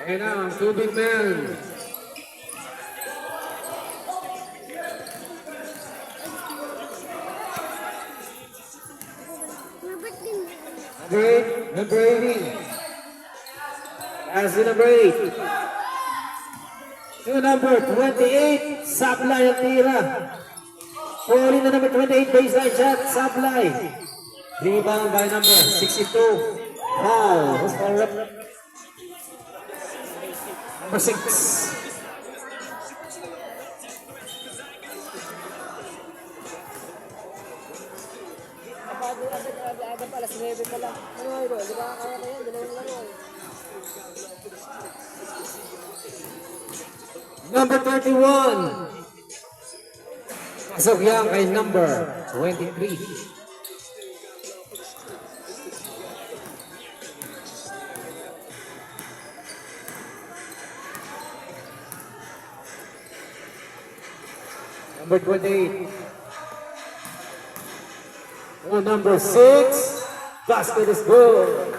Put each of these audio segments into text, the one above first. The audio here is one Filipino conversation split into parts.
Ayan na, ang two big men. Number 18. As in number 8. To number 28, Sablay ang tira. Falling na number 28, baseline shot, Sablay. Rebound by number 62. Foul. Number 6. Number 31. Pasok yan kay number 23. Number 28. Oh, number 6. Basket is good.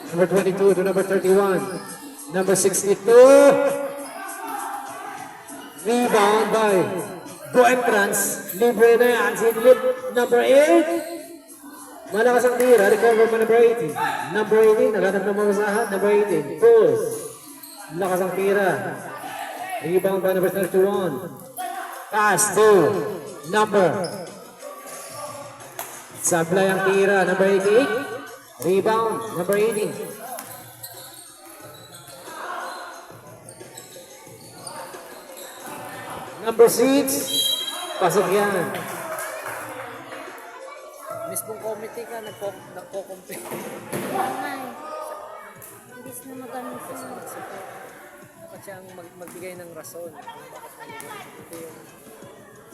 Number 22 to number 31. Number 62. Rebound by Boentrans. Libre na yan. Number 8. Malakas ang tira. Recover pa number 18. Number 18. Naghanap ng mga usahan. Number 18. Pulls. Malakas ang tira. Rebound by number 31. Pass to number. Sablay ang tira. Number 88. Rebound, number 18. Number 6. Pasok yan. Mismong committee ka, nagko-compete. Imbis na magano siya. Dapat siyang magbigay ng rason. Ito yung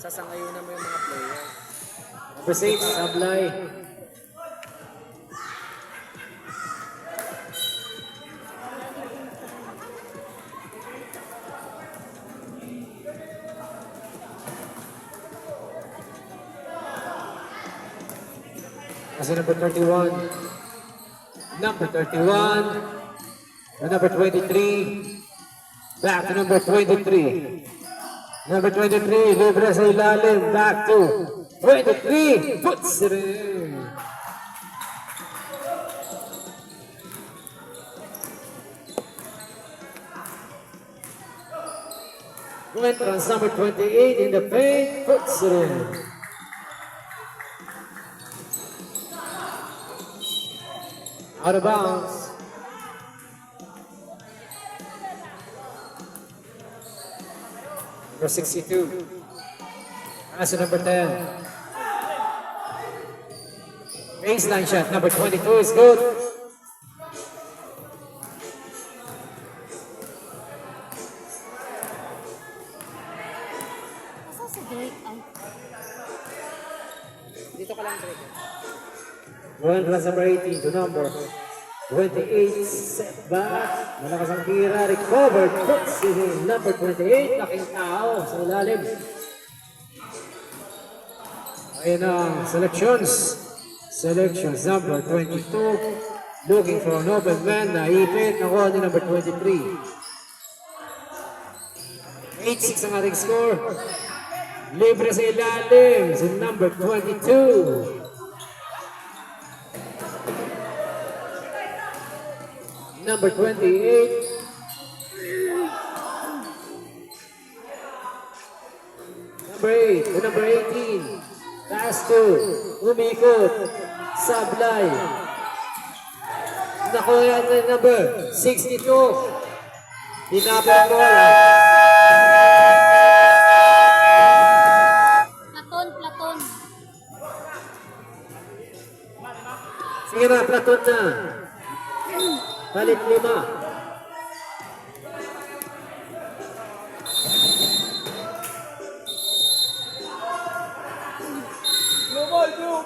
sasangayunan mo yung mga player. Number 6, Sablay. As number 31. Number 31. To number 23. Back to number 23. Number 23, libre sa ilalim. Back to 23. Puts it in. Entrance number 28 in the paint. Puts it in. Out of bounds. Number 62. Pass to number 10. Baseline shot. Number 22 is good. Asa si Drake? Ay, Dito ka lang, Drake. One plus number 18 to number 28. Set back. Malakas ang tira. Recovered. Puts it in. Number 28. Laking tao sa ilalim. Ayan ang selections. Selections number 22. Looking for an open man. Naipit. Nakuha ni number 23. 8-6 ang ating score. Libre sa ilalim. Si number 22. Number 28. Number 8 to number 18. Pass to umikot. Sablay. Nakuha na number 62. Tinapon mo. Platon. Sige na, Platon na. Palit 5. Blue ball, blue.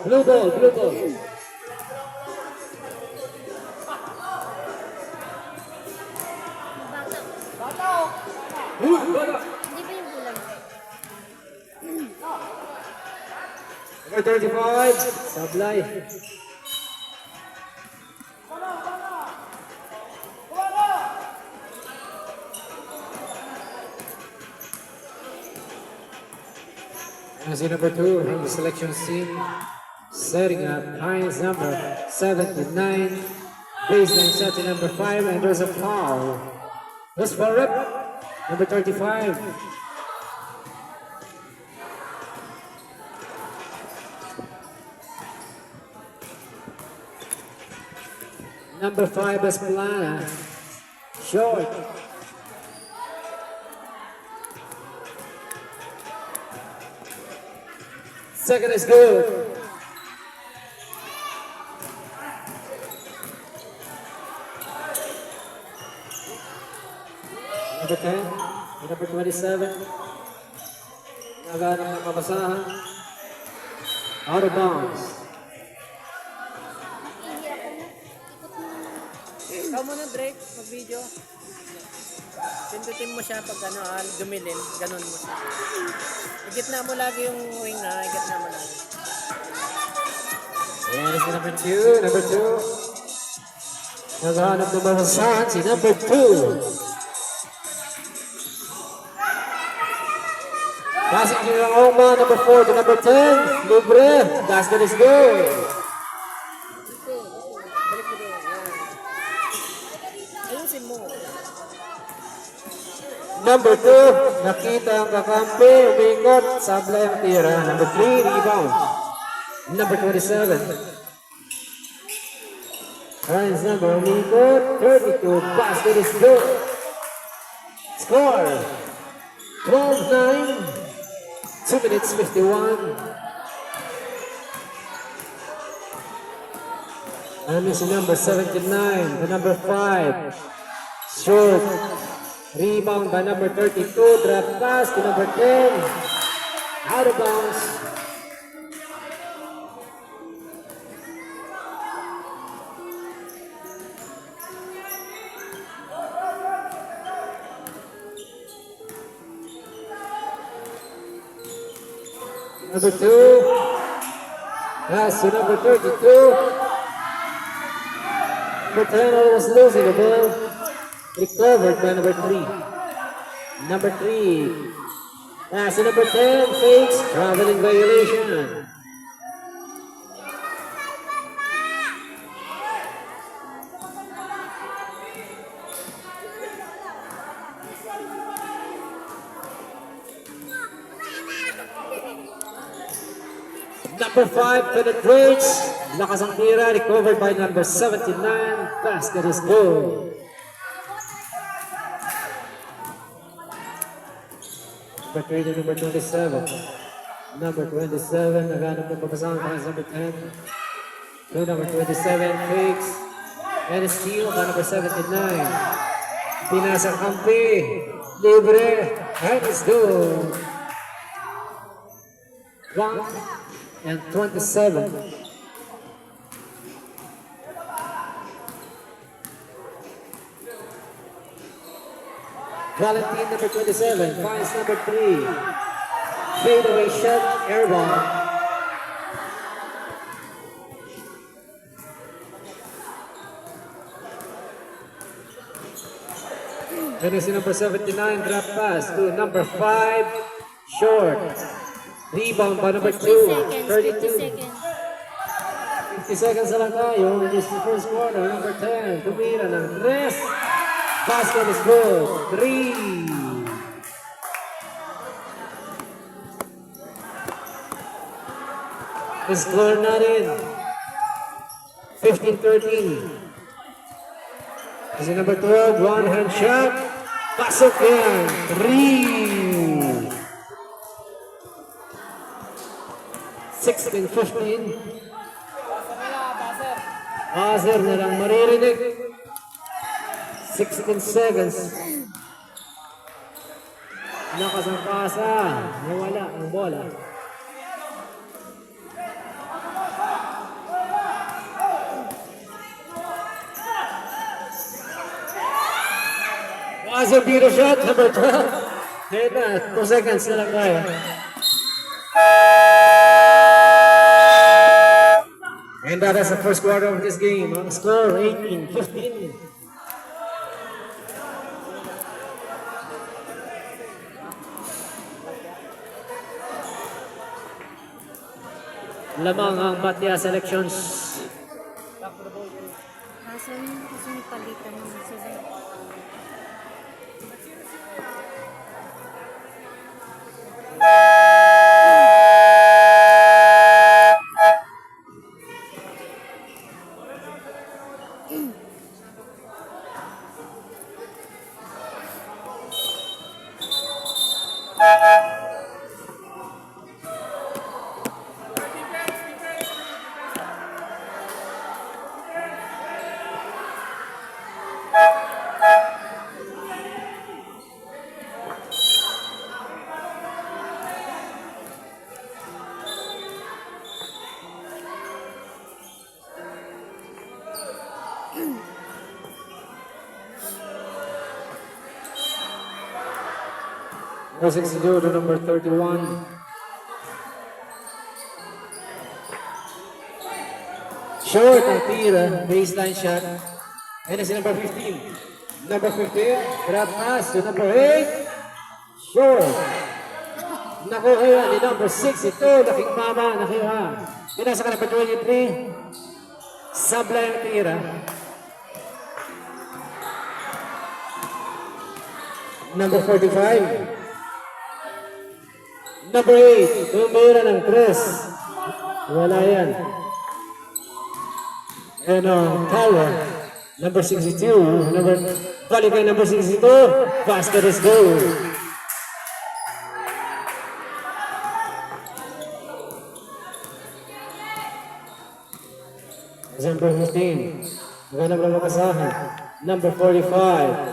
Blue ball. Blue ball. Bata. Blue ball. Hindi ba yung bulan? Number Number 35, Sablay. And see number 2 from the selection team, setting up Hines number 79, baseline set to number 5, and there's a foul. That's for rep, number 35. Number 5, Esplana, short. Second is good. Number 10, number 27. Naganap ng mabasahan. Out of bounds. Ikaw muna, Drake, mag-video. Pindutin mo siya pag dumilin, ganun mo siya. Igitna mo lagi yung wing na, igitna mo lagi. And it's number 2, number 2. Naghahanap ng mabasahan si number 2. Passing to Oma, number 4 to number 10. Libre. Basket is good. Balik mo doon. Yan. Ayusin mo. Number 2, nakita ang kakampi, umingot, sablay ang tira. Number 3, rebound. Number 27. Ryan's number, umingot, 32, basket is good. Score, 12-9, 2 minutes 51. And it's number 79, the number 5, short. Rebound by number 32, drop pass to number 10. Out of bounds. Number 2. Pass to number 32. Number 10 almost losing the ball. Recovered by number 3. Number 3. Pass to number 10. Fakes. Traveling violation. Number 5 penetrates. Lakas ang tira. Recovered by number 79. Basket is good. Number 3 to number 27. Number 27, naghanap ng pagkasama para sa number 10. To number 27, fakes. And a steal by number 79. Pinasang kampi. Libre. And it's good. 1 and 27. Valentine, number 27, finds number 3. Fade away shot, air ball. Then is number 79, drop pass to number 5, short. Rebound by number 2, 50 32. seconds. 50 seconds na lang tayo. In this first quarter, number 10, tumira ng tres. Basket is good. 3. Score natin. 15-13. Kasi number 12, one hand shot. Pasok yan. 3. 16-15. Buzzer na lang maririnig. 16 seconds. Lakas ang pasa. Nawala ang bola. Buzzer beat a shot, number 12. Kaya na, 2 seconds na lang tayo. And that is the first quarter of this game. Ang score, 18-15. Lamang ang Batya selections. Kaso yun kasi may palitan naman sila. Number 62 to number 31. Short ang tira, baseline shot. And it's number 15. Number 15, grab pass to number 8. Short. Nakuha yan ni number 6. Ito, laking mama, nakuha. Pinasa ka number 23. Sablay ang tira. Number 45. Number 8, tumira ng 3. Wala yan. And power. Number 62. Balik kay number 62. Basket is goal. Number 15. Magandang lalakasahan. Number 45.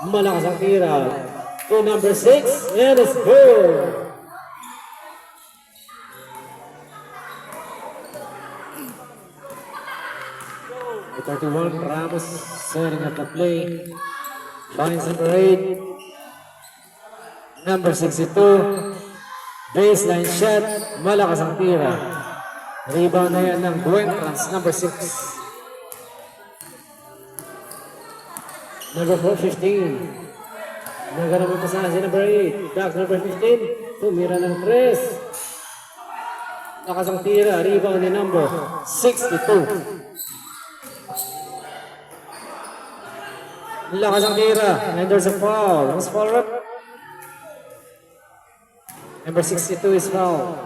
Malakas ang tira. To number 6. And it's goal. 31, Ramos setting up the play. Finds number 8. Number 62. Baseline shot. Malakas ang tira. Rebound na yan ng Buentrans, number 6. Number 4, 15. Nagkaroon pa sa number 8. Back number 15. Tumira ng 3. Lakas ang tira. Rebound ni number 62. Lakas ang tira. And there's a foul. Who's foul rep? Number 62 is foul.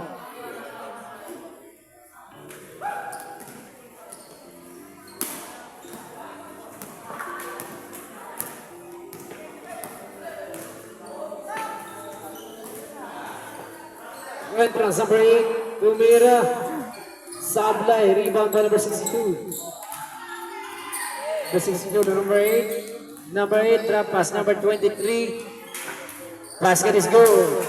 Entrance number 8. Tumira. Sablay. Rebound by number 62. Number 62 to number 8. Number 8, drop pass. Number 23, basket is goal.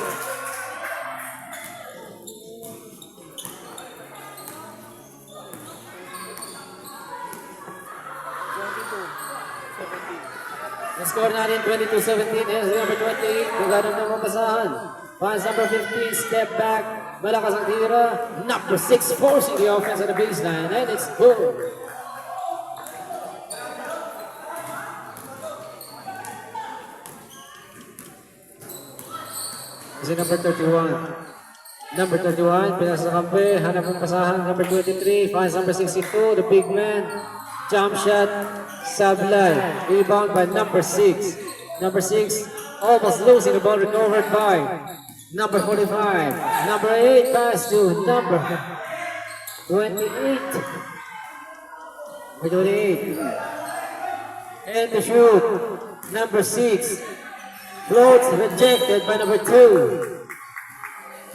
The score natin 22-17. Yes, number 28, magandang na mapasahan. Pass number 15, step back. Malakas ang tira. Number 6, forcing the offense at the baseline. And it's goal. Kasi number 31. Number 31, pinasa sa kampe, hanap ang pasahan. Number 23, finds number 62, the big man. Jump shot, Sablay. Rebound by number 6. Number 6, almost losing the ball, recovered by number 45. Number 8, pass to number 28. Number 28. And the shoot, number 6. Floats rejected by number 2.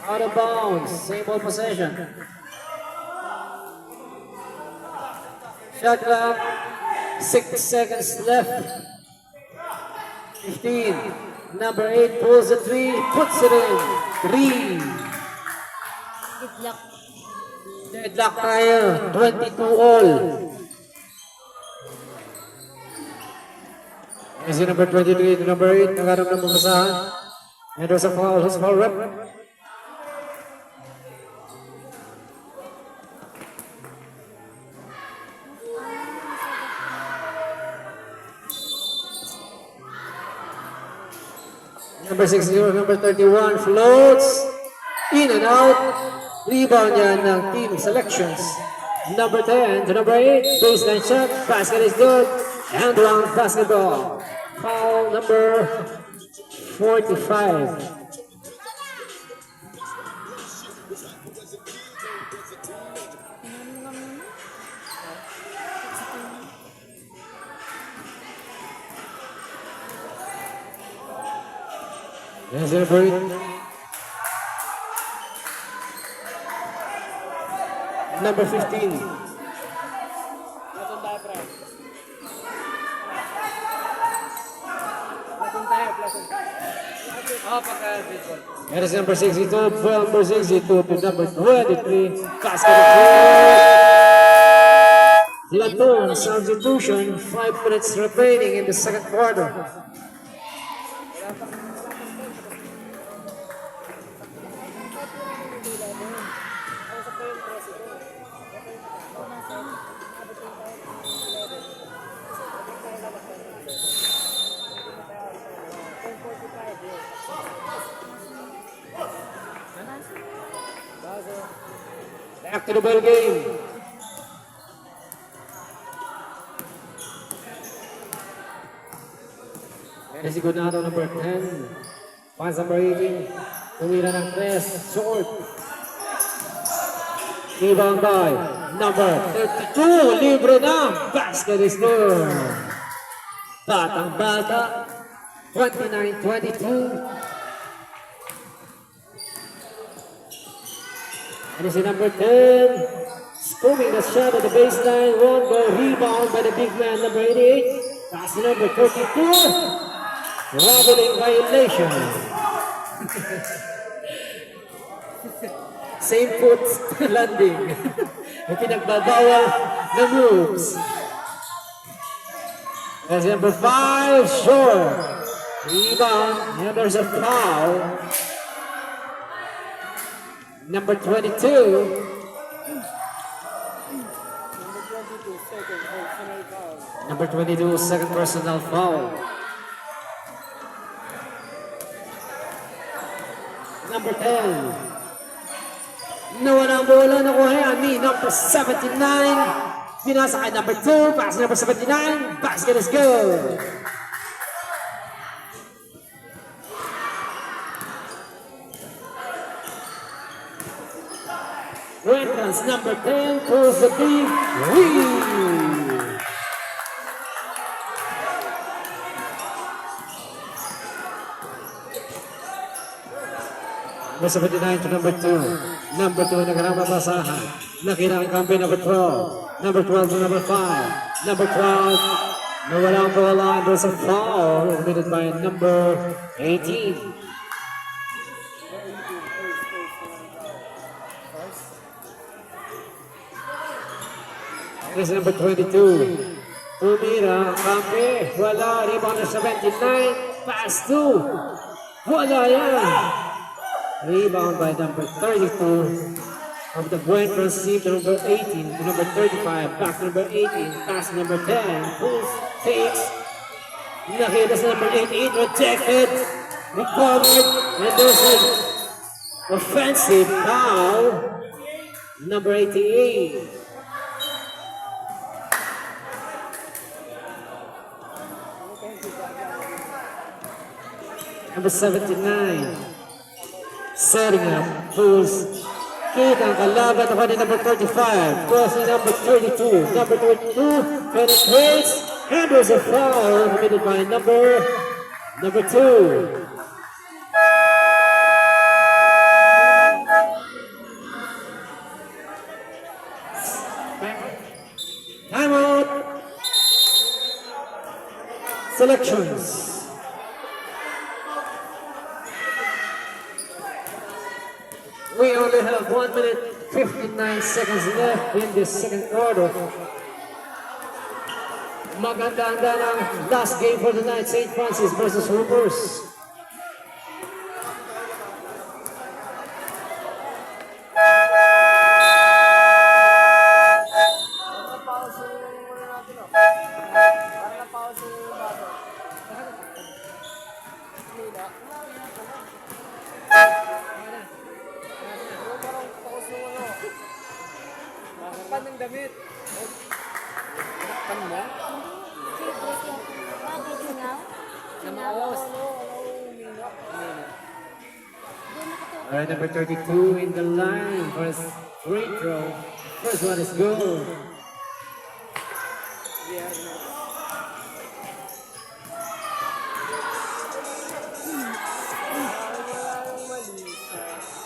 Out of bounds. Same ball possession. Shot clock. 6 seconds left. 15. Number 8 pulls the 3. Puts it in. 3. Deadlock. Deadlock tayo. 22 all. Kasi number 23 to number 8, nagharap ng pamasahan. And there's a foul. Who's foul rep? Number 60, number 31 floats in and out. Rebound yan ng team selections. Number 10 to number 8, baseline shot, basket is good. Hand around basketball. Foul number 45. Yes, number 8. Number 15. Platon tayo, pre. Platon tayo, Platon. Pagka baseball. That is number 62, number 62 to number 23. Basket is good. Platon substitution, 5 minutes remaining in the second quarter. Back to the ball game. Yan si Gunado number 10. Pass number 18. Tumira ng 3. Short. Rebound by number 32. Libre na. Basket is good. Batang bata. 29-22. And it's number 10, scooping the shot at the baseline, won't go, rebound by the big man, number 88. Pass to number 32, wobbling violation. Same foot landing. Yung pinagbabawal na moves. That's number 5, short. Rebound, and there's a foul. Number 22. Number 22, second personal foul. Number 10. Nawala ang bola, nakuha yan ni number 79. Pinasa kay number 2, pass number 79. Basket is good. Entrance number 10 pulls the big wheel. Number 79 to number 2. Number 2 nagharap ang basahan. Nakita ang kampi number 12. Number 12 to number 5. Number 12. Nawala ang bola. There's a foul committed by number 18. This is number 22. Tumira, kampi, wala, rebound na 79, pass 2. Wala yan. Rebound by number 32. Of the point receive to number 18 to number 35, back to number 18, pass to number 10, pulls, takes. Nakita sa number 88, rejected, recovered, and there's an offensive foul. Number 88. Number 79. Setting up. Pulls. Kita ang kalaban ako ni number 35. Crossing number 32. Number 32 penetrates. And there's a foul committed by number 2. Timeout. Selections. We only have 1 minute 59 seconds left in this second quarter. Maganda-anda ng last game for the night, St. Francis versus Hoopers. damit. Nakpan mo? Bakit singaw? Namaos. Alright, number 32 in the line for his free throw. First one is good.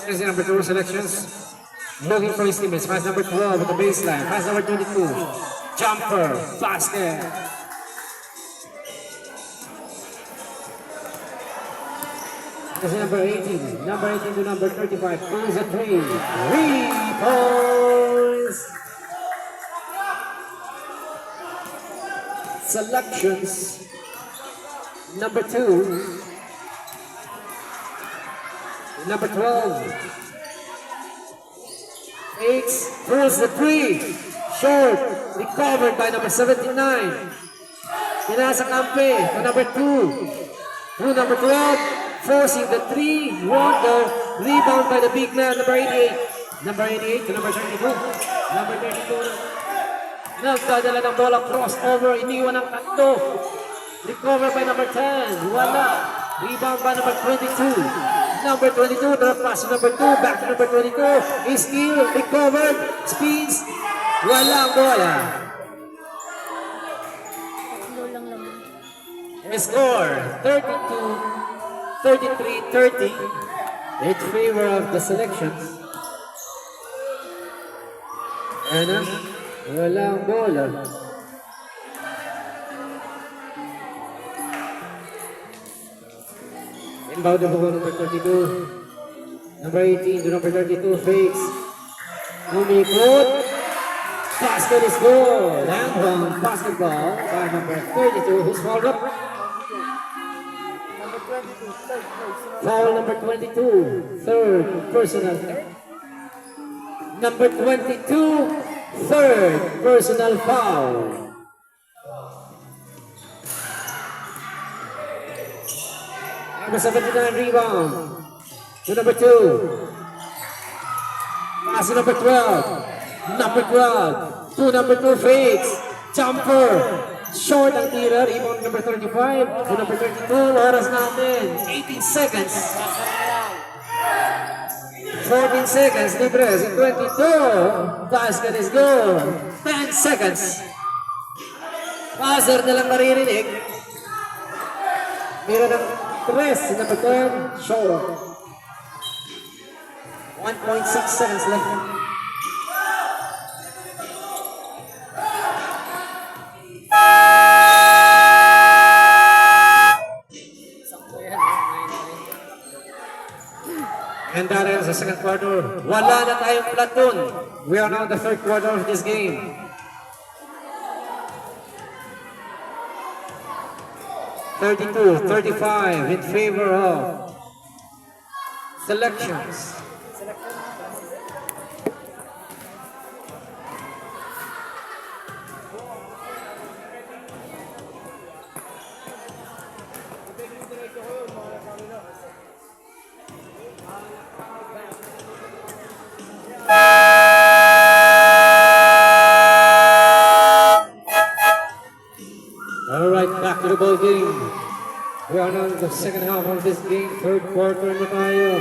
Here's the number 2 selections. Looking for his teammates. Pass number 12 at the baseline. Pass number 22. Jumper. Basket. Here's number 18. Number 18 to number 35. Pulls a 3. 3 points. Selections. Number 2. Number 12. Fakes, throws the 3. Short, recovered by number 79. Pinasa Campe to number 2. Through number 12, forcing the 3. Won't go. Rebound by the big man, number 88. Number 88 to number 32. Number 32. Nagdadala ng bola, crossover, iniwan ng tatlo. Recover by number 10. Wala. Rebound by number 22. Number 22, drop pass to number 2, back to number 22. Is still recovered. Spins. Walang bola. Tatlo lang naman. Score 33-30 in favor of the selections. Ano? Walang bola. Inbound the ball number 32. Number 18 to number 32 fakes. Umikot. Basket is good. And one basketball by number 32 who's fouled up. Foul number 22. Third personal. Number 22. Third personal foul. Number 79 rebound to number 2. Pass to number 12. Number 12 to number 2 fakes. Jumper. Short ang tira. Rebound number 35 to number 32. Oras natin. 18 seconds. 14 seconds. Libre. 22. Basket is good. 10 seconds. Buzzer na lang maririnig. Mira ng 3 si number 10. Short. 1.6 seconds left. And that ends the second quarter. Wala na tayong platoon. We are now in the third quarter of this game. 32-35 in favor of selections. All right, back to the ball game. We are now in the second half of this game, third quarter na tayo.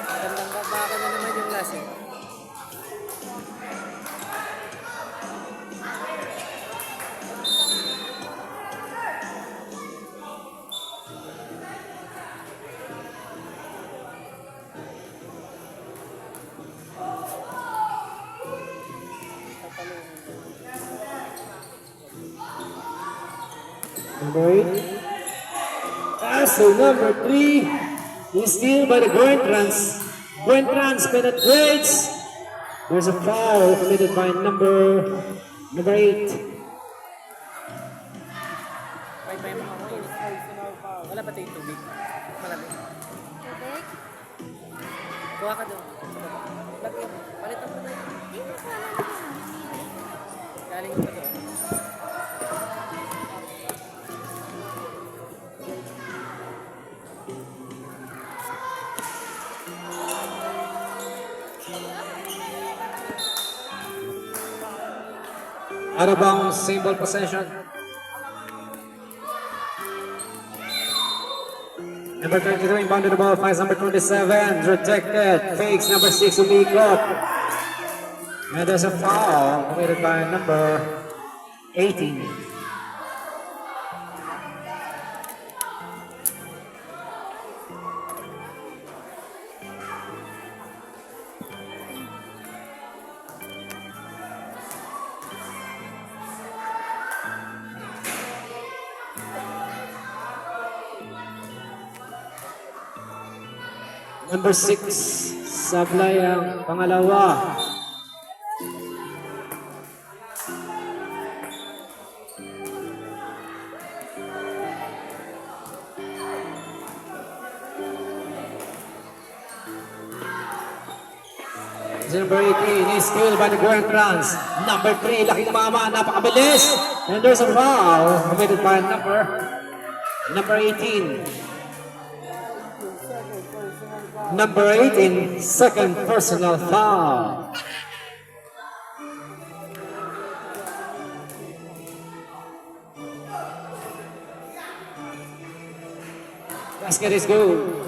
Magandang baka na naman yung lasing. Number 8. Pass to number 3. Is steal by the Goentrans. Goentrans penetrates. There's a foul committed by number 8. May mga kulit. Wala ba tayong tubig? Malamig. Tubig? Kuha ka doon. Lagyan. Palitan mo na yun. Di ba sana naman? Galing mo pa doon. Out of bounds, same ball possession. Number 32 inbounded the ball, finds number 27, rejected. Fakes number 6 umikot. And there's a foul committed by number 18. Number 6, sablay ang pangalawa. Number 18 is still by the Grand Trans. Number 3, laking mama, napakabilis. And there's a foul committed by number 18. Number 18, second personal foul. Basket is good.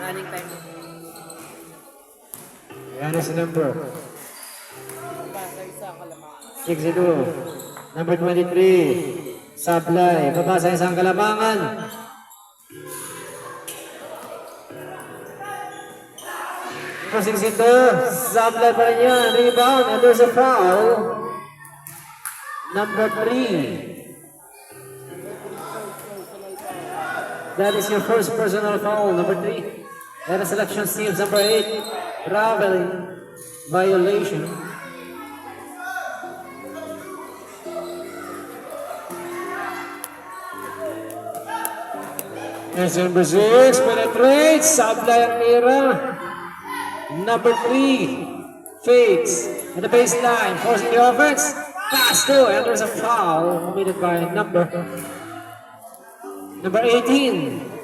Running time. Yan is the number 62. Number 23, sablay. Baba sa isang kalamangan. Number 62, sablay pa rin yan. Rebound, and there's a foul. Number 3. That is your first personal foul, number 3. And the selection teams, number 8, traveling violation. And number 6, penetrates, sablay ang tira. Number 3, fakes at the baseline, forcing the offense. Pass to, and there's a foul committed by number 18.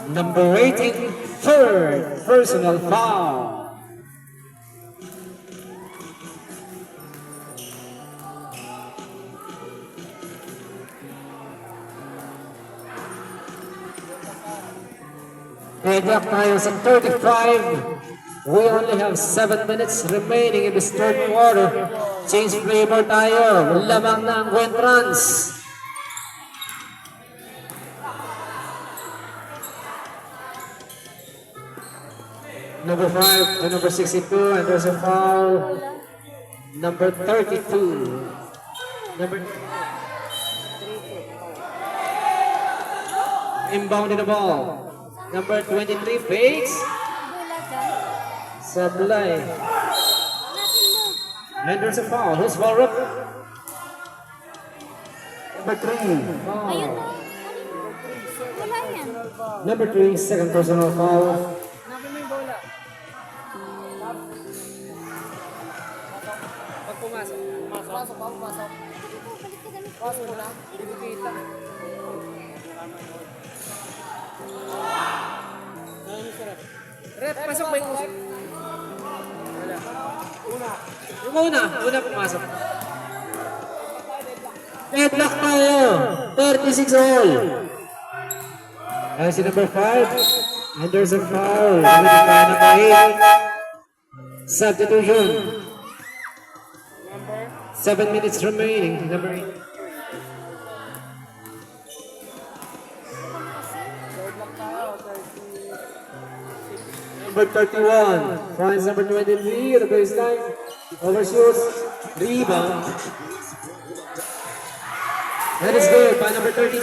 Number 18, third personal foul. Head up tayo sa 35. We only have 7 minutes remaining in this third quarter. Change flavor tayo. Lamang na ang Guentrans. Number 5 to number 62, and there's a foul. Number 32. Number inbounded the ball. Number 23 fakes. Sablay. And there's a foul. Who's foul up? Number 3. Ayun Foul. o. Wala yan. Number 3, second personal foul. Hanapin mo yung bola. Pag pumasok. Pumasok pa, pumasok. Pasok mo lang. Hindi ko kita. Rep, pasok ba yung usap? Wala. Yung una pumasok. Deadlock tayo. 36 all. Si number 5. And there's a foul. Number 8. Substitution. 7 minutes remaining. Number 8. Number 31. Finds number 23 at the baseline. Overshoots. Rebound. That is good by number 32.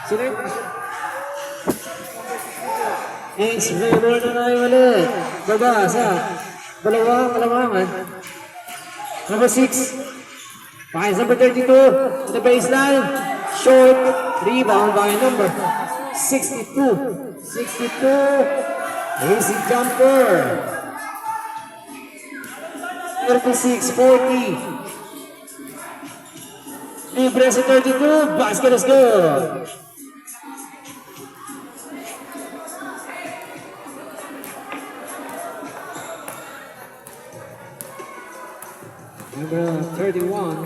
Sino yun? Ace River na tayo ulit. Baba sa dalawang kalamangan. Number 6. Finds number 32 at the baseline. Short. Rebound by number 62. 62. Easy jumper. 36-40. Libre si 32. Basket is good. Number 31,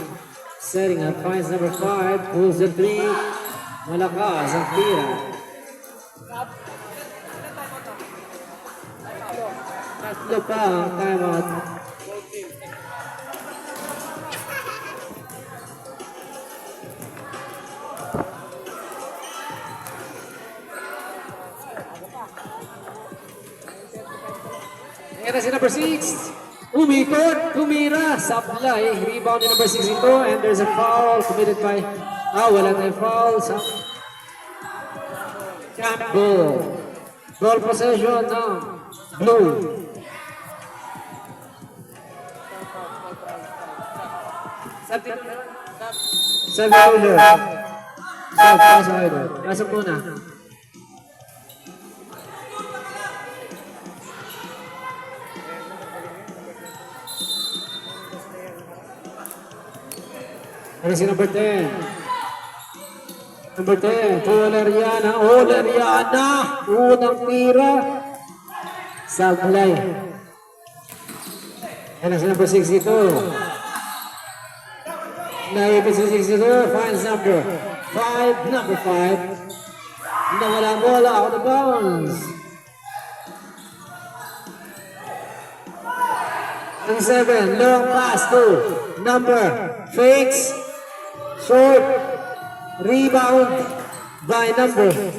setting up, finds number 5, pulls the 3, malakas ang tira. Tatlo pa ang timeout. Ayan na si number 6. Umikot, tumira, sablay, rebound ni number 6 ito, and there's a foul committed by, wala na yung foul sa Campbell. Ball possession ng Blue. Sabi ulo. Pasok ito. Pasok muna. Ano si number 10? Number 10, Olariana. Olariana! Unang tira. Sablay. Ano si number 6 ito? Naipit si 6 ito. Finds number 5. Number 5. Nawala ang bola. Out of bounds. Ang 7, long pass to number fakes. Short rebound by number 18.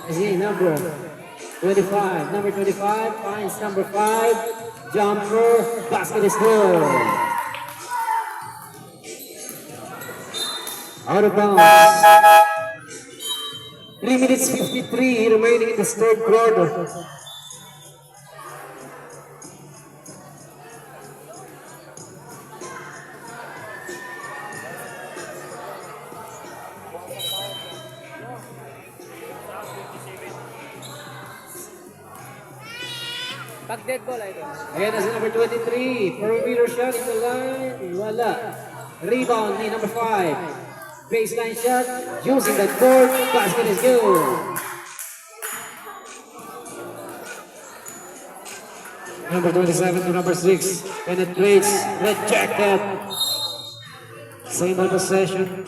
I see number 25. Number 25 finds number 5. Jumper. Basket is good. Out of bounds. 3 minutes 53 remaining in the third quarter. Pag dead ball ito. Ayan na si number 23. Perimeter shot in the line. Wala. Rebound ni number 5. Baseline shot. Using that board. Basket is good. Number 27 to number 6. Penetrates. Rejected. Same on possession.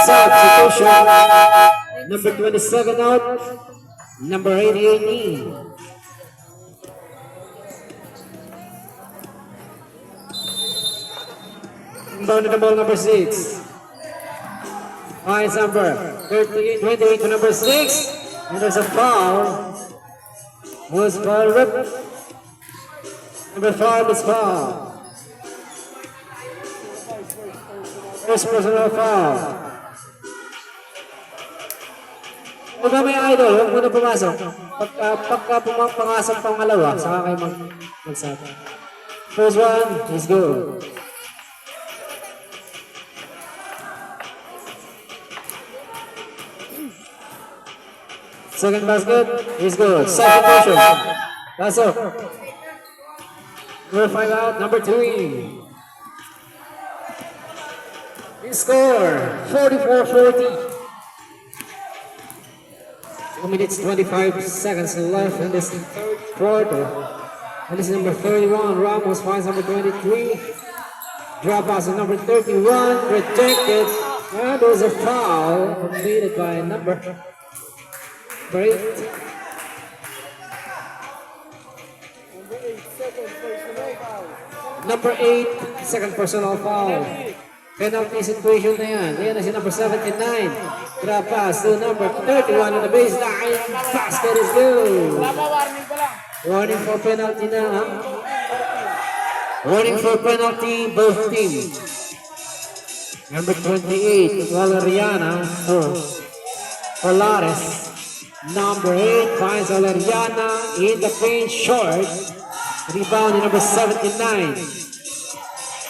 Substitution. Number 27 out. Number 88. Inbound to the ball, number 6. Finds number 28 to number 6. And there's a foul. Was foul ripped. Number 5 is foul. First personal foul. Huwag may idol, huwag muna pumasok. Pagka pumasok pangalawa, saka kayo magsata. First one is good. Second basket is good. Second portion. Pasok. Number 5 out, number 3. Score 44-40. 2 minutes 25 seconds left in this third quarter. And this is number 31. Ramos finds number 23. Drop pass of number 31. Rejected. And there's a foul completed by number 8. Number 8, second personal foul. Penalty situation na yan. Ayan na si number 79. Drop pass to number 31 on the baseline. Basket is good. Warning for penalty na. Ha? Warning for penalty, both teams. Number 28, Valeriana. Polaris. Number 8 finds Valeriana in the paint short. Rebound number 79.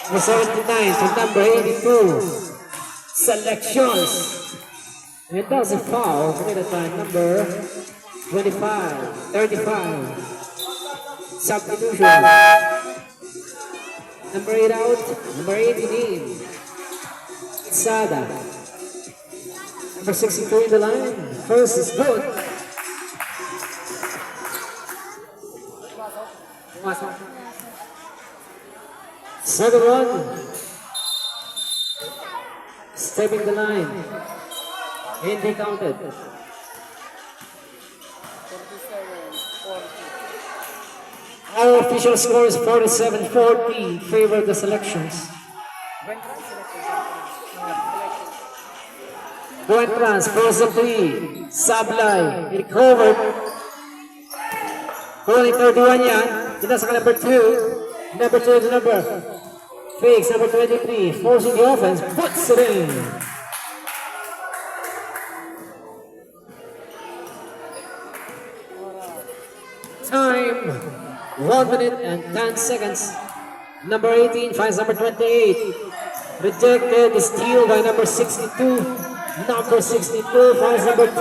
Number 79 to number 82. Selections. And that's a foul committed by number 25, 35. Substitution. Number 8 out. Number 18 in. Sada. Number 62 in the line. First is good. Second one. Stepping the line. And they counted. 47, 40. Our official score is 47-40. Favor the selections. Buentrans, first of three. Sablay, recovered. Only 31 yan. Dito sa number 2. Number 2 is number. Fakes, number 23. Forcing the offense. Puts it in. Time. 1 minute and 10 seconds. Number 18 finds number 28. Rejected. Steal by number 62. Number 62 finds number 2.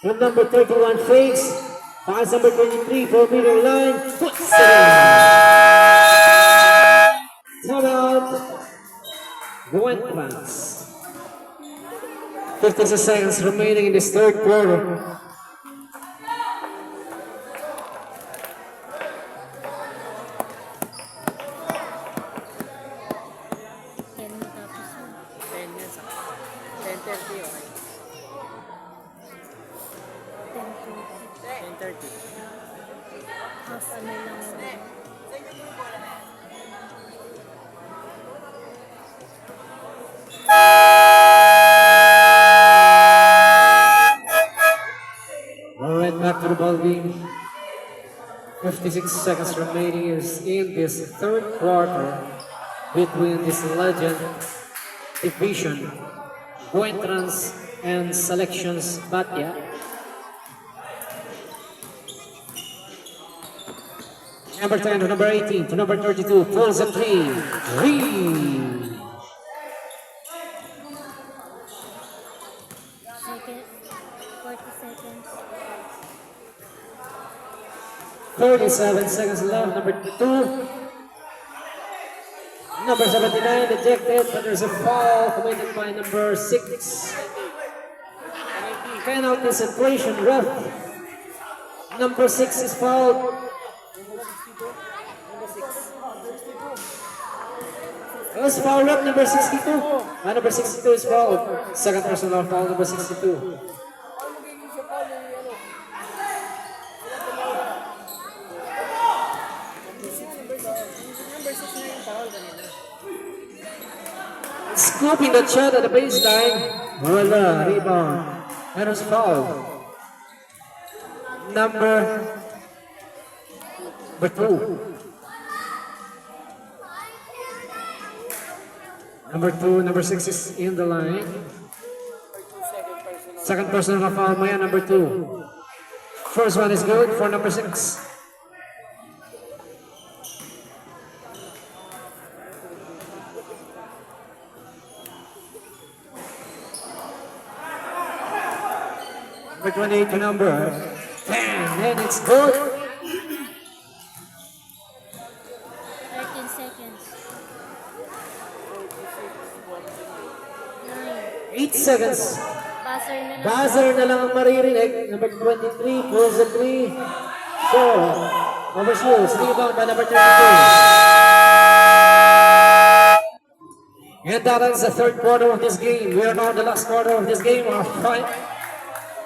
From number 31 fakes. Finds number 23 4-meter line. Puts it in. Timeout. Buentrans. 56 seconds remaining in this third quarter. Yan matapos yun. 10 yan sa 10:30, okay. 10:30. 10:30. Half ano lang. Alright, back to the ball game. 56 seconds remaining is in this third quarter between this legend division, Buentrans and Selections Batya. Number 10 to number 18 to number 32 pulls a three. Second. 40 seconds. 37 seconds left. Number 2. Number 79 ejected, but there's a foul committed by number 6. Penalty separation ref. Number 6 is fouled. First foul ref number 62. Number 62 is fouled. Second personal foul number 62. Scooping the shot at the baseline. Wala, rebound. And was fouled. Number 2. Number 2, number 6 is in the line. Second personal foul, Maya, number 2. First one is good for number 6. Number 28 to number 10, and it's good. 13 seconds. 9. 8 seconds. Buzzer na lang. Buzzer na lang ang maririnig. Number 23, pulls the 3. 4. Overshoots. Rebound by number 32. And that ends the third quarter of this game. We are now in the last quarter of this game. Our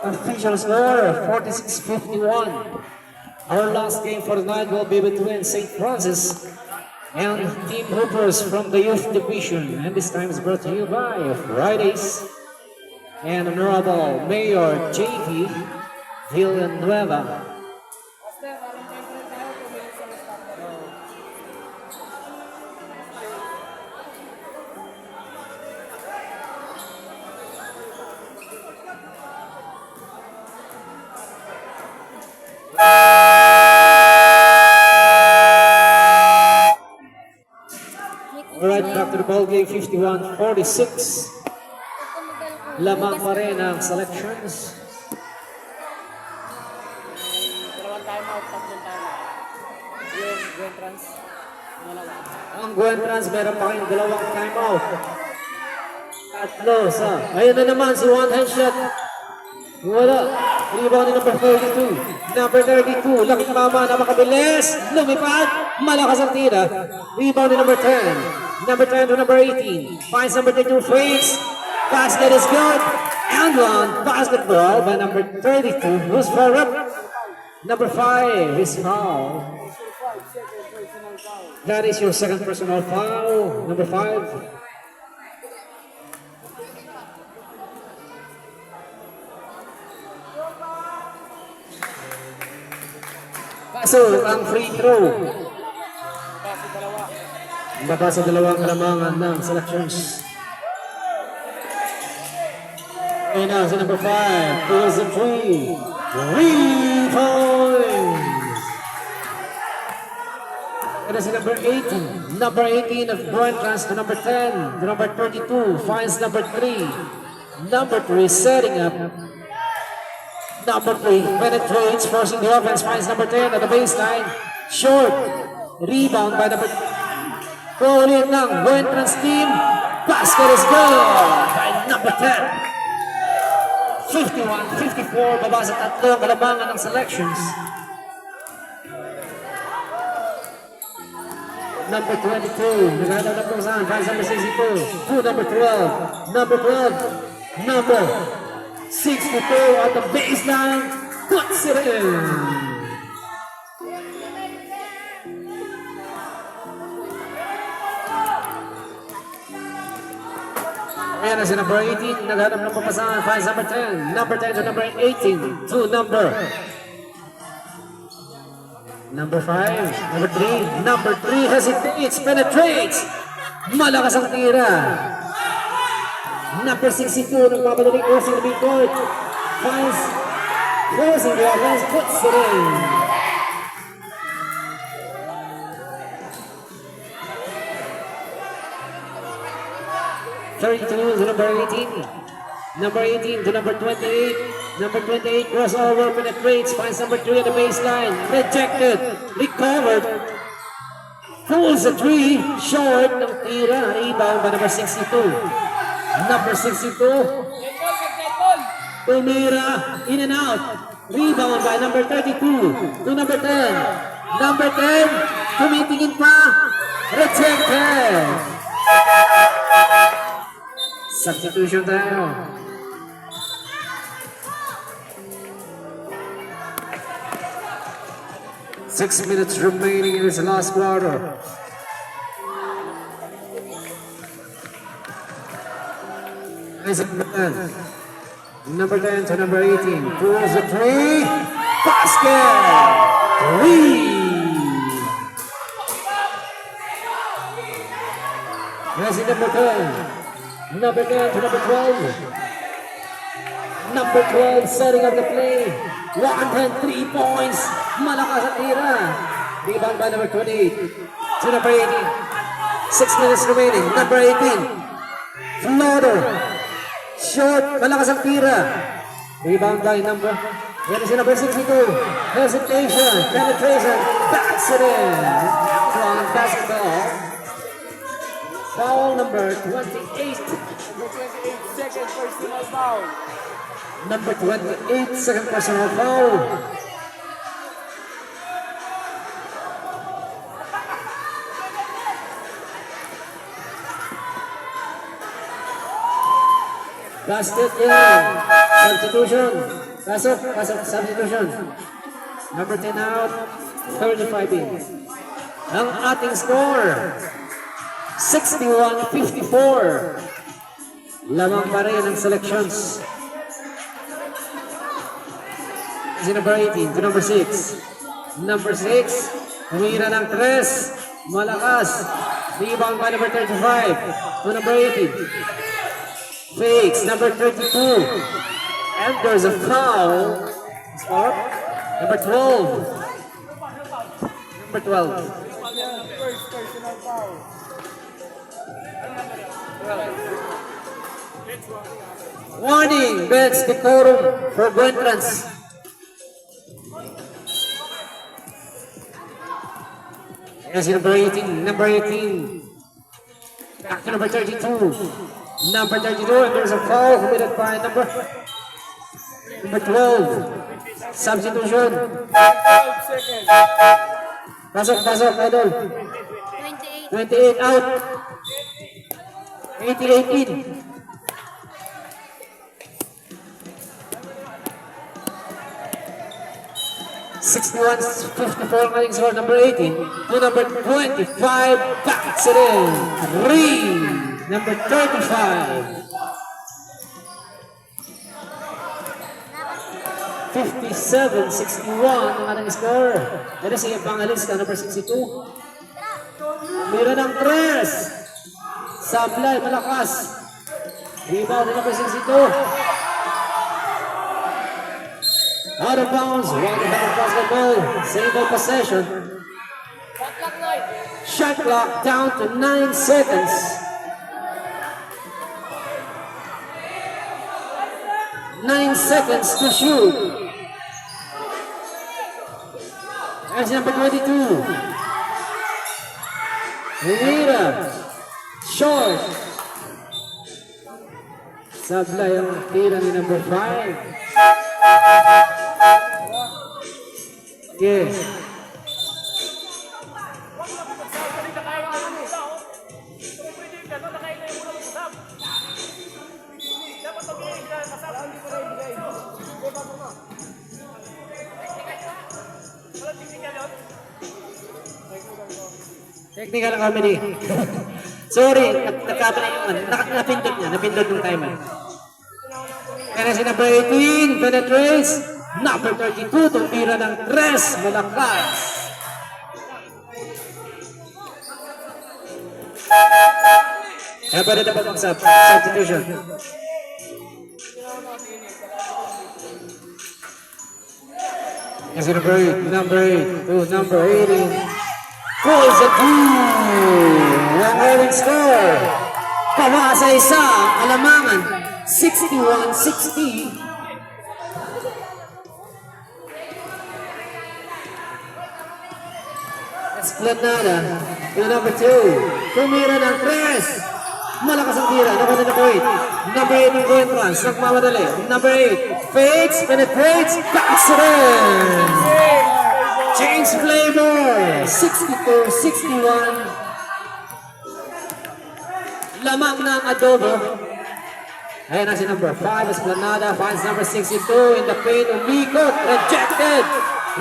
official score, 46-51. Our last game for the night will be between St. Francis and Team Hoopers from the Youth Division. And this time is brought to you by Fridays and Honorable Mayor J.V. Villanueva. Alright, back to the ball game, 51-46. Lamang pa rin ang selections. Gwen Trans. Dalawa. Ang Gwen Trans, meron pa kayong dalawang timeout. Tatlo sa, ayun na naman si one hand shot. Wala. Rebound ni number 32. Number 32, laking mama, napakabilis. Lumipad, malakas ang tira. Rebound ni number 10. Number 10 to number 18. Finds number 32, fakes. Basket is good. And one basketball by number 32, who's far up. Number 5 is foul. That is your second personal foul. Number 5. Pasok ang free throw. Baba sa dalawang kalamangan ng selections. And now si number 5 pulls the 3 points. And si number 18. Number 18 of Brent runs to number 10. To number 32 finds number 3. Number 3 setting up. Number 3 penetrates, forcing the offense, finds number 10 at the baseline. Short. Rebound by number Pauline ng Buentrans team. Basket is good by number 10. 51-54, baba sa tatlong kalabangan ng selections. Number 22, naghanap ng kung saan, finds number 62. To number 12. Number 12. Number 62 at the baseline. Puts it in. Ayan na si number 18, naghanap ng papasahan, finds number 10. Number 10 to number 18. To number 5. Number 3. Number 3 hesitates, penetrates. Malakas ang tira. Number 62, nagpapadaling crossing the midcourt. Finds, crossing the offense, puts it in. To number 18. Number 18 to number 28. Number 28 crossover, penetrates, finds number 3 at the baseline. Rejected, recovered. Pulls the 3, short ng tira. Rebound by number 62. Number 62. Tumira, in and out. Rebound by number 32 to number 10. Number 10, tumitingin pa. Rejected. Substitution tayo. Six minutes remaining in this last quarter. Number 10 to number 18. Pulls the 3. Basket! 3. Yes, number 10. Number 10 to number 12. Number 12 setting up the play. 103 points. Malakas ang tira. Rebound by number 28 to number 18. 6 minutes remaining. Number 18. Floater. Short. Malakas ang tira. Rebound by number. Yan si number 62. Hesitation. Penetration. Backs it in. Strong basketball. Foul number 28. Number 28, second personal foul. Number 28, second personal foul. Basket in. Substitution. Pasok, substitution. Number 10 out, 35 in. Ang ating score, 61-54. Lamang pa rin ang selections. Si number 18 to number 6. Number 6, humira ng 3. Malakas. Rebound by number 35 to number 18. Fakes, number 32. And there's a foul. Number 12. Number 12. First personal foul. Warning, bench decorum for Buentrans. Yes, number 18. Number 18. Back to number 32. Number 32, and there's a foul committed by number 12. Substitution. 12 seconds. Pasok, idol. 28. 28 out. 18. 61-54 ang ating score. Number 18 to number 25. Backs it in. Number 35. 57-61 ang ating score. Ito si Evangelista, number 62. Meron ng 3. Sablay, malakas. Rebound na number 62. Out of bounds, one to have basketball. Single possession. Shot clock down to 9 seconds. 9 seconds to shoot. That's number 22. Rivera. Short. Sablay ang tira ni number 5. Okay. Technical comedy. Sorry, napindot niya. Napindot yung timer. Kaya si number 18, penetrates. Number 32, tumira ng 3, malakas. Kaya pwede na ba substitution? Kasi number 8 to number 18. Pulls a 2. Ang earning score. Pawa sa isa, Alamangan. 61-60. Esplanada to number 2. Tumira ng 3. Malakas ang tira. Nakuha na number 8. Number 8 yung entrance. Nagmamadali. Number 8. Fakes, penetrates, backs it in. Change flavor. 62-61. Lamang ng adobo. Ayan na si number 5. Esplanada finds number 62 in the paint. Umikot. Rejected.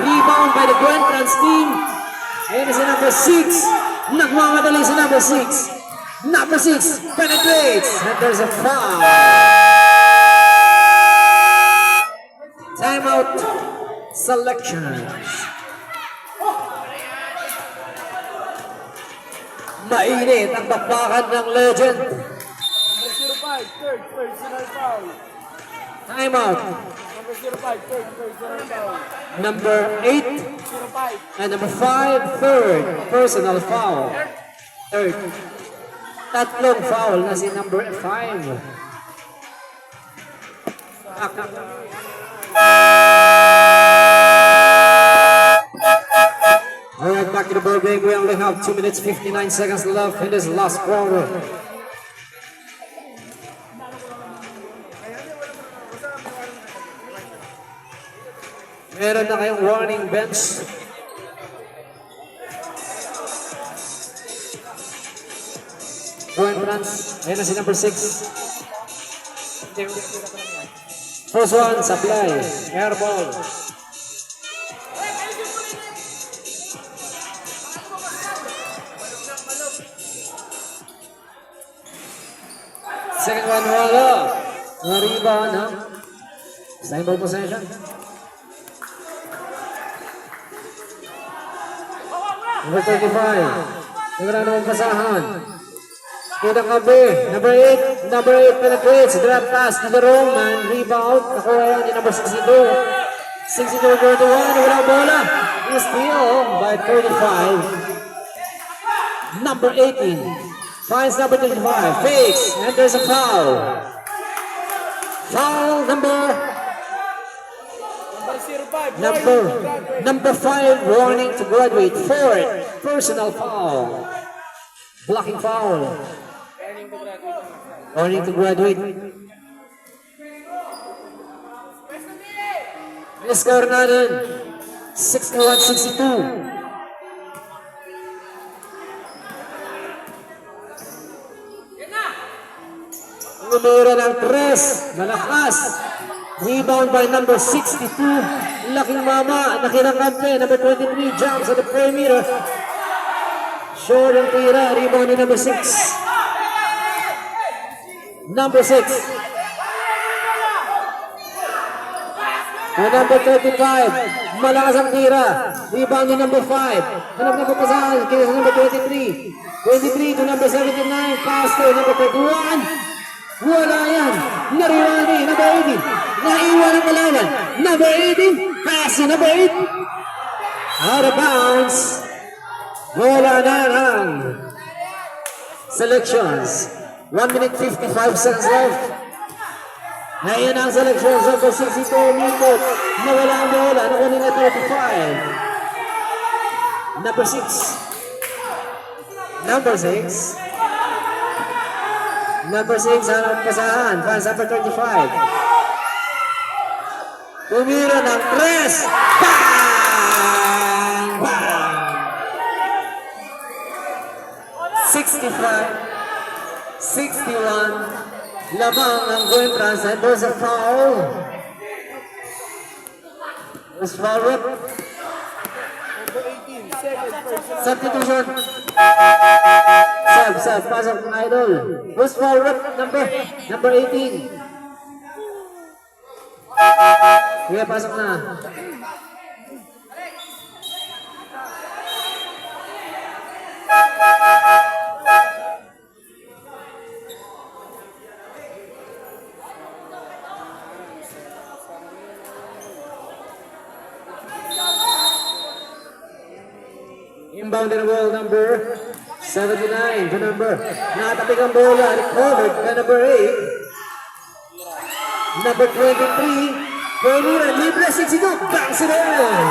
Rebound by the entrance team. Ayan na si number 6. Nagmamadali si number 6. Number 6 penetrates. And there's a foul. Timeout selections. Mainit ang bakbakan ng legend. Number 05, third personal foul. Timeout. Number 05, third personal foul. Number 8 05. and number 5, third personal foul. Third. Tatlong foul na si number 5. Alright, back to the ball game. We only have 2 minutes 59 seconds left in this last quarter. Meron na kayong warning bench. Point runs. Ayan na si number 6. First one, supply. Air ball. Second one, wala. Rebound, ha? Same ball possession. Number 35. Wala namang pasahan. Kita kabe. Number 8. Number 8 penetrates. Drop pass to the wrong man. Rebound. Nakuha yan ni number 62. 62 going to 1. Walang bola. Steal by 35. Number 18. Finds number 25. Fakes. And there's a foul. Foul number Number 05, Number 5, warning to graduate. 4, personal foul. Blocking foul. Warning to graduate. Score natin, 61-62. Numero ng 3, malakas. Rebound by number 62. Laking mama, nakinangkampi. Number 23, jumps at the perimeter. Short ang tira, rebound ni number 6. Number 6. And number 35, malakas ang tira. Rebound ni number 5. Hanap na papasahan, kaya sa number 23. 23 to number 79, pass to number 31. Wala yan. Nariwani, number 18. Naiwan ang kalawan. Number 18, pass to number 8. Out of bounds. Wala na ang selections. 1 minute 55 seconds left. Ngayon ang selections of 62 minutes. Nawala ang bola. Nakunin na 35. Number 6. Number 6. Number 6, hanap pasahan. Fans number 35. Tumira ng 3. Bang! Bang! 65, 61, lamang ang Guentrans, and there's a foul. There's foul rip. Substitution. Sub, pasok ng idol. There's foul rip, number 18. Sige, pasok na. Inbound in the ball, number 79 to number. Nakatapik ang bola, recovered by number 8. Number 23. Pwede libre 62. Bangs it in.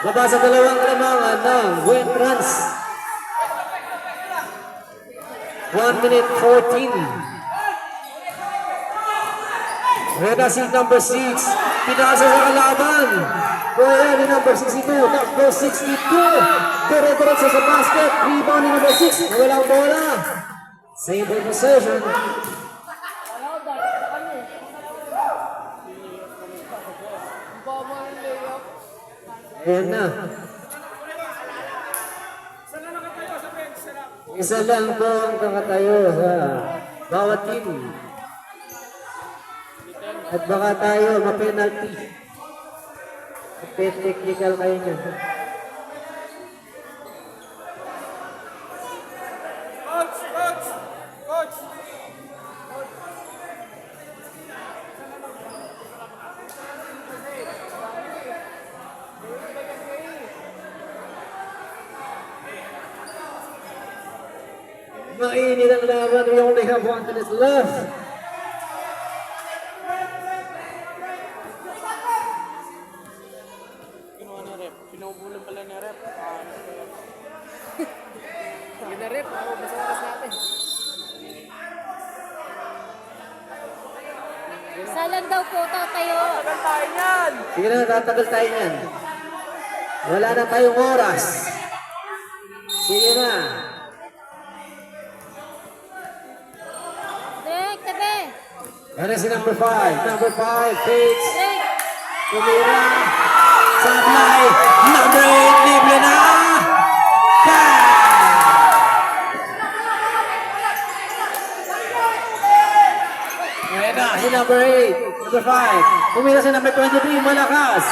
Baba sa dalawang kalamangan ng Guentrans. 1 minute 14. Reda si number 6. Pinasa sa kalaban. Pwede ni number 62. Number 62. Dire-diretso sa basket. Rebound ni number 6. Nawala ang bola. Same possession. Ayan na. Isa lang po ang kakatayo sa bawat team. At baka tayo ma-penalty. Technical kayo nyo. Coach! Mainit ang laban. We only have 1 minute left. Pinubulan pala ni rep. Sige na rep, ako basta oras natin. Salang daw po tatayo. Tagal tayo niyan! Sige na, tatagal tayo niyan. Wala na tayong oras. Sige na. Direk, tabi. Ano si number 5? Number 5, Fates. Direk. Tumira. Sablay. Number 8, libre na. Bang! Ayan na, si number 8. Number 5. Tumira si number 23, malakas.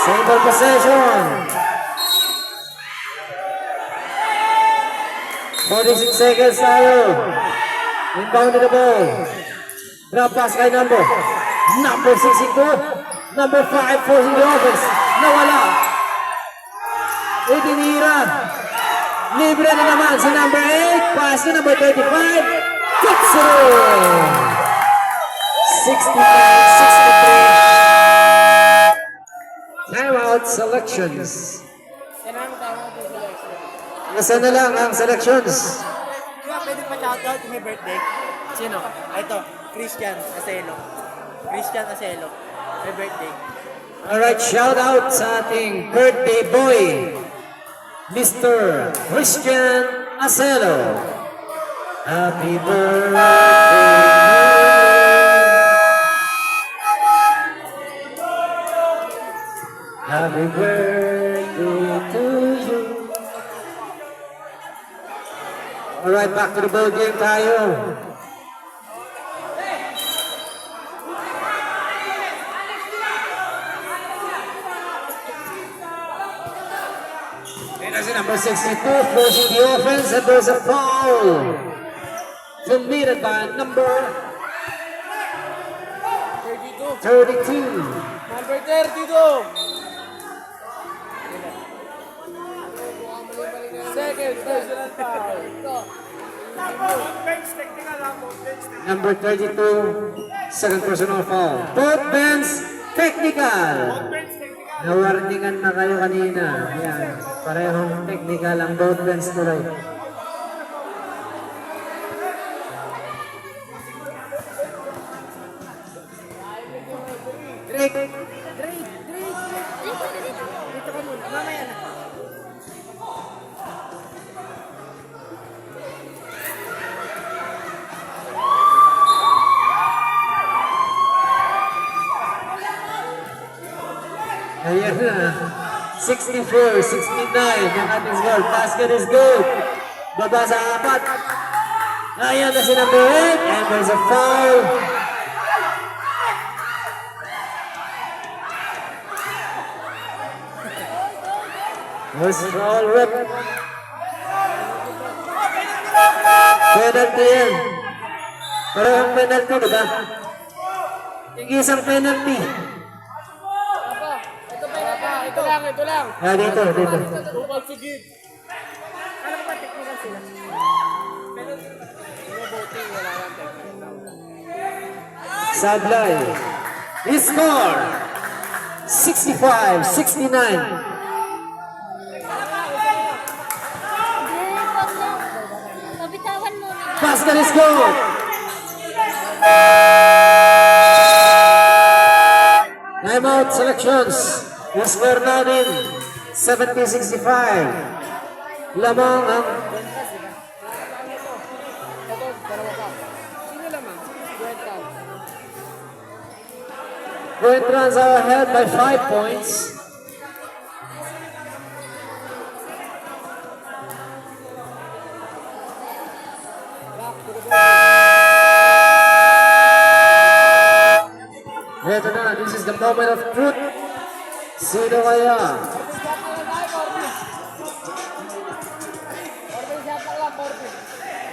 Single possession. 46 seconds tayo. Inbound to the ball. Drop pass kay number 62. Number 5 forcing the offense. Nawala. Itinira. Libre na naman si number 8. Pass to number 35. Gets it in. 69-63. Timeout selections. Kailangan tama ito sa election. Nasa na lang ang selections. Kaya pwede pa shoutout kung may birthday. Sino? Ito, Christian Acelo. Christian Acelo. May birthday. Alright, shout out sa ating birthday boy, Mr. Christian Acelo. Happy birthday. Happy birthday to you. Alright, back to the ball game tayo. And as number 62 forcing the offense, and there's a foul committed by number 32. 32. Number 32. Second personal foul. Number 32, second personal foul. Both bench technical. Nawarningan na kayo kanina. Ayan, parehong technical ang both bench tuloy. Drake. Dito ka muna. Mamaya na. Ayan na. 64, 69 ang ating score. Basket is good. Baba sa apat. Ayan na si number 8. And there's a foul. There's a foul rip. Penalty yan. Parehong penalty, diba? Yung isang penalty. Ito lang. Ah, dito. Upal sigid. Alam ko ba technical sila? Pero, voting, wala lang technical. Sablay. He score 65-69. Pabitawan mo na. Basket is good. Timeout selections. Yung score natin 70-65. Lamang ang Ito, dalawa ka. Sino lamang? Buwetan. Buentrans are ahead by 5 points. Ito na, this is the moment of truth. Sino kaya?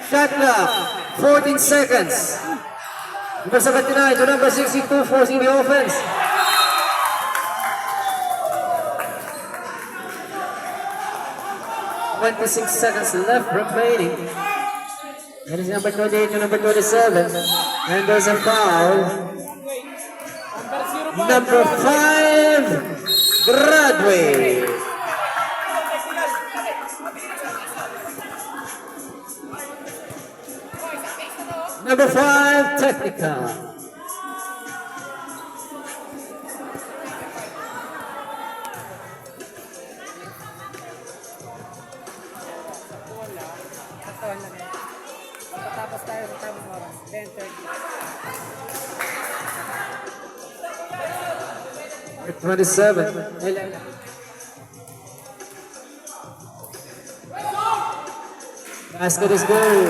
Shot clock, 14 seconds. Number 79 to number 62 forcing the offense. "26 seconds left remaining. That is number 28 to number 27. And there's a foul. Number 5, Broadway. Number 5, Technical. Tapos tayo sa tamang oras. 27. Basket is good.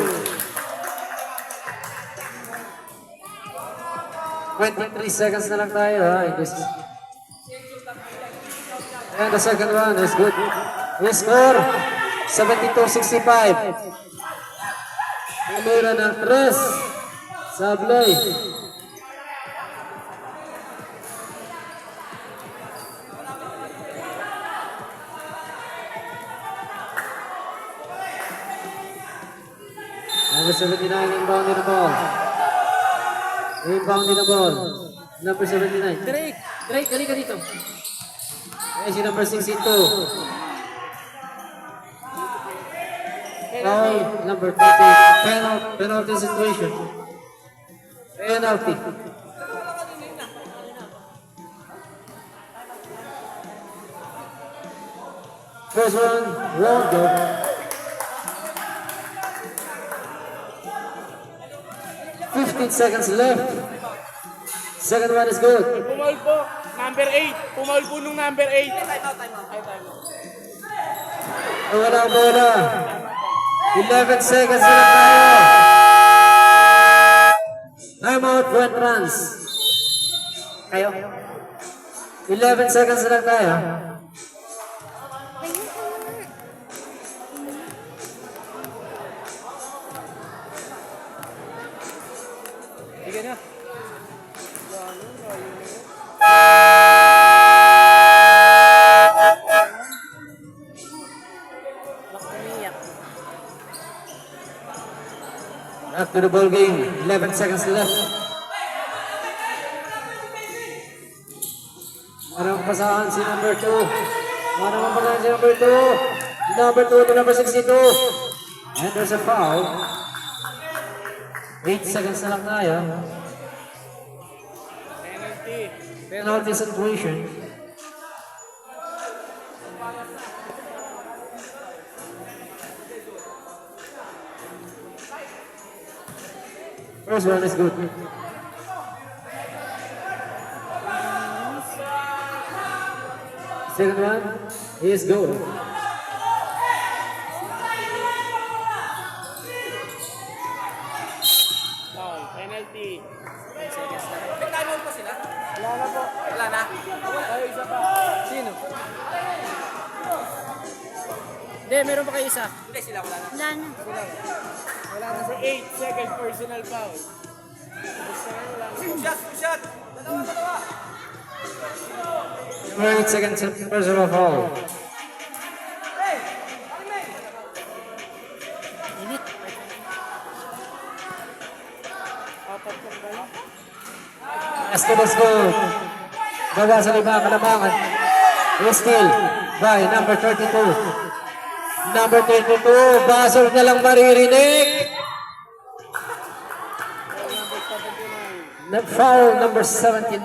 23 seconds na lang tayo ha. And the second one is good. We score 72-65. Tumira ng 3. Sablay. Number 79 inbounding the ball. Inbounding the ball. Number 79. Drake, dali ka dito. Jersey number 62. Foul number 30. Penalty situation. Penalty. First one, wrong go. Seconds left. Second one is good. Pumaul po. Number 8. Pumaul po nung number 8. Time out. Wala ang bola. 11 seconds na lang tayo. Time out for entrance. Kayo. 11 seconds na lang tayo. Sige na. Back to the ball game. 11 seconds left. Parang pasahan si number 2. Parang pasahan si number 2. Number 2 to number 62. And there's a foul. 8 seconds na lang tayo. Penalty. Penalty situation. First one is good. Second one is good. Foul. Penalty. May time out pa sila? Wala na po. Wala na. Ay, isa pa. Sino? Hindi, meron pa kayo isa. Hindi, sila wala na. Wala na. Wala na sa 8 second personal foul. Basta na wala na. Shot! Number 8 seconds personal foul. Init. Apat lang ba? Basketball score. Baga sa lima, kalamangan. Steal by number 32. Number 32, buzzer na lang maririnig. Foul number 79.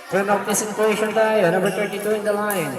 Penalty situation tayo. Number 32 in the line.